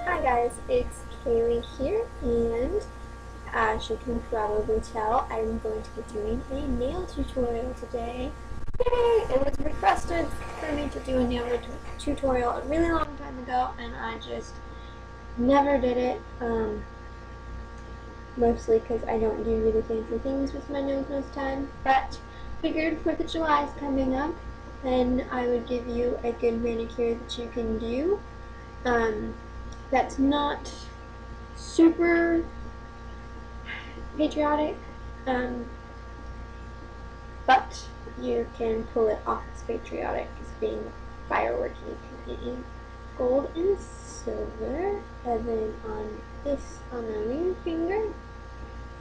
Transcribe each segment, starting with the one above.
Hi guys, it's Kaylee here, and as you can probably tell, I'm going to be doing a nail tutorial today. Yay! It was requested for me to do a nail tutorial a really long time ago, and I just never did it, mostly because I don't do really fancy things with my nails most of the time, but figured 4th of July is coming up, and I would give you a good manicure that you can do. That's not super patriotic, but you can pull it off as patriotic as being fireworky in gold and silver. And then on the ring finger,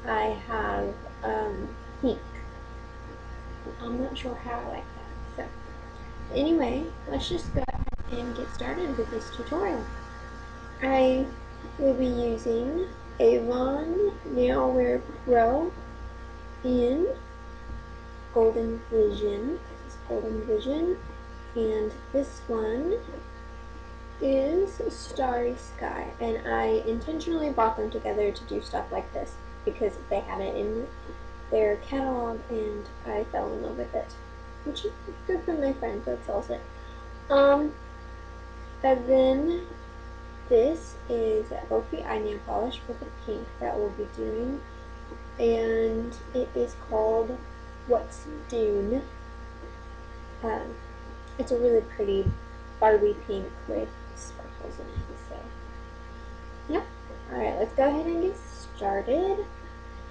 I have pink. I'm not sure how I like that. So anyway, let's just go ahead and get started with this tutorial. I will be using Avon Nailwear Pro in Golden Vision. This is Golden Vision, and this one is Starry Sky. And I intentionally brought them together to do stuff like this because they had it in their catalog, and I fell in love with it, which is good for my friend that sells it. And then this is Opie Eye Nail Polish with the pink that we'll be doing, and it is called What's Dune. It's a really pretty Barbie pink with sparkles in it, so yeah. Alright, let's go ahead and get started.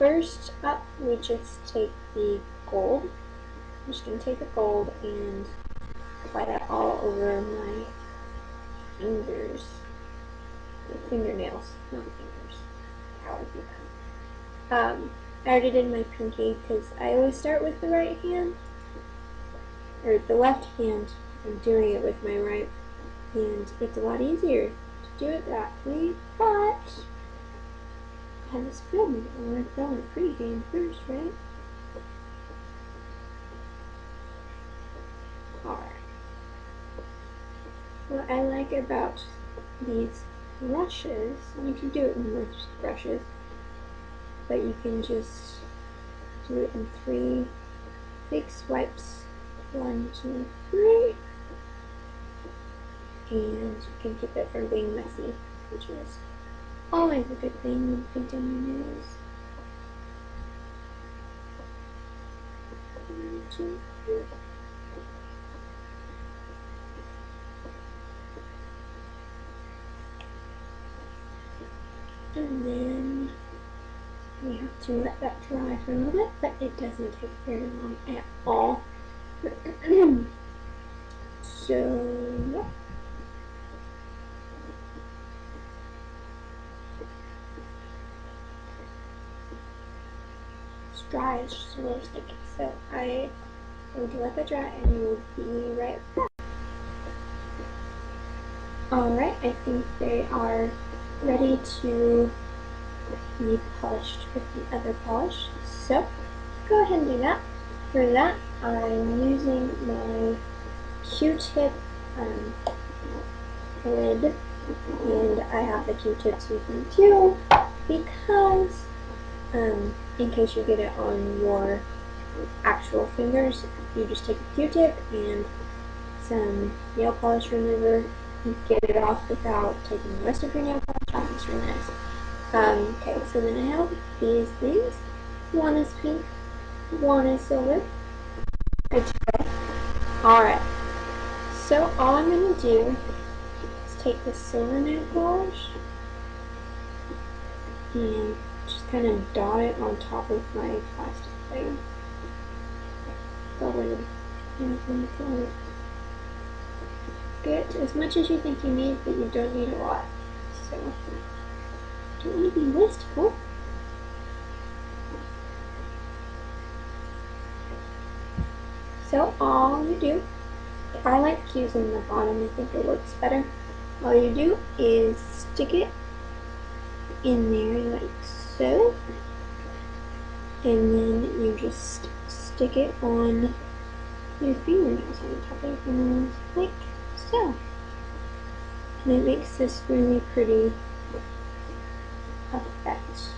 First up, we just take the gold. I'm just going to take the gold and apply that all over my fingers. Fingernails, not fingers. How would be that? I already did my pinky because I always start with the right hand, or the left hand. I'm doing it with my right, and it's a lot easier to do it that way, but I have this filming, and we're filming pre-game first, right? Alright. What I like about these brushes, and you can do it with most brushes, but you can just do it in 3 big swipes. 1, 2, 3. And you can keep it from being messy, which is always a good thing when painting your nails. 1, 2, 3. And then we have to let that dry for a little bit, but it doesn't take very long at all. So it's dry, it's just a little sticky. So I'm going to let that dry, and we'll be right back. Alright, I think they are ready to be polished with the other polish, so go ahead and do that. For that, I'm using my Q-tip lid, and I have the Q-tips with me too, because in case you get it on your actual fingers, you just take a Q-tip and some nail polish remover and get it off without taking the rest of your nail polish off. It's really nice. Okay, so then I have these things. One is pink, one is silver. Good to go. Alright, so all I'm going to do is take this silver nail polish and just kind of dot it on top of my plastic thing. The lid. And the lid. Get as much as you think you need, but you don't need a lot. So, don't want to be wasteful. So all you do, I like using the bottom, I think it works better. All you do is stick it in there like so, and then you just stick it on your fingernails, on the top of your fingernails like so. And it makes this really pretty effect.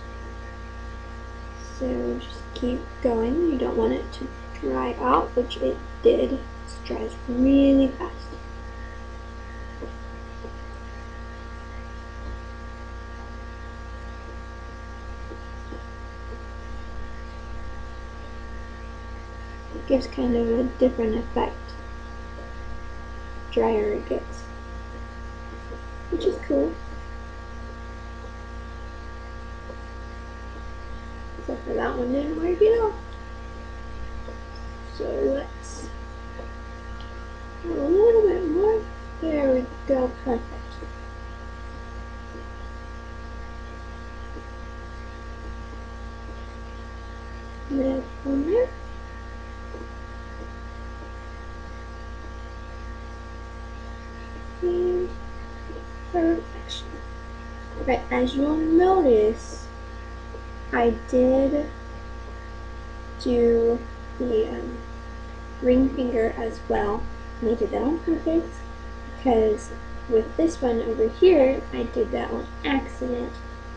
So just keep going. You don't want it to dry out, which it did. It dries really fast. It gives kind of a different effect the drier it gets, which is cool. Except for that one didn't work at all. So let's do a little bit more. There we go, perfect. Red on there. And perfection. Right, as you'll notice, I did do the ring finger as well, and I did that on purpose because with this one over here, I did that on accident,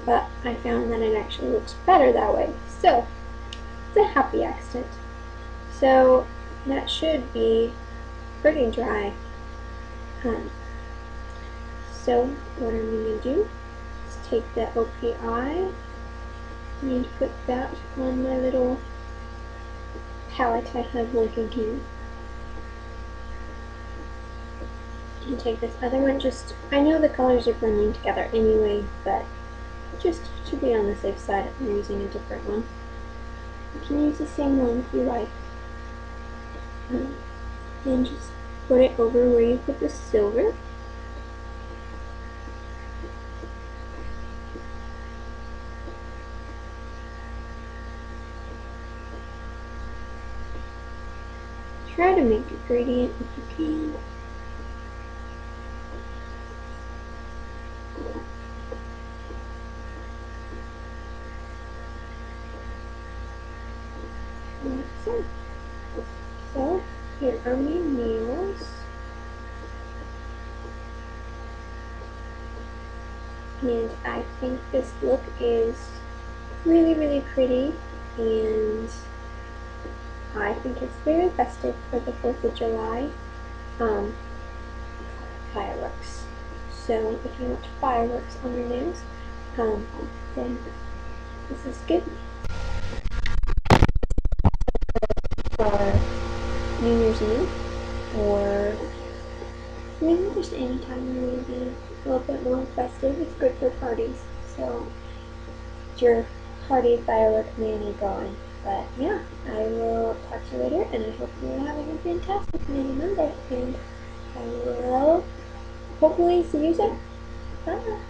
but I found that it actually looks better that way. So it's a happy accident. So that should be pretty dry. So what I'm going to do is take the OPI and put that on my little palette I have working here. And take this other one, I know the colors are blending together anyway, but just to be on the safe side, I'm using a different one. You can use the same one if you like. And just put it over where you put the silver. Try to make a gradient if you can. Like so. So here are my nails. And I think this look is really, really pretty, and I think it's very festive for the 4th of July fireworks. So if you want fireworks on your nails, then this is good. For New Year's Eve, or really just any time you want to be a little bit more festive. It's good for parties. So it's your party firework mania going. But yeah, I will talk to you later, and I hope you're having a fantastic mini Monday, and I will hopefully see you soon. Bye.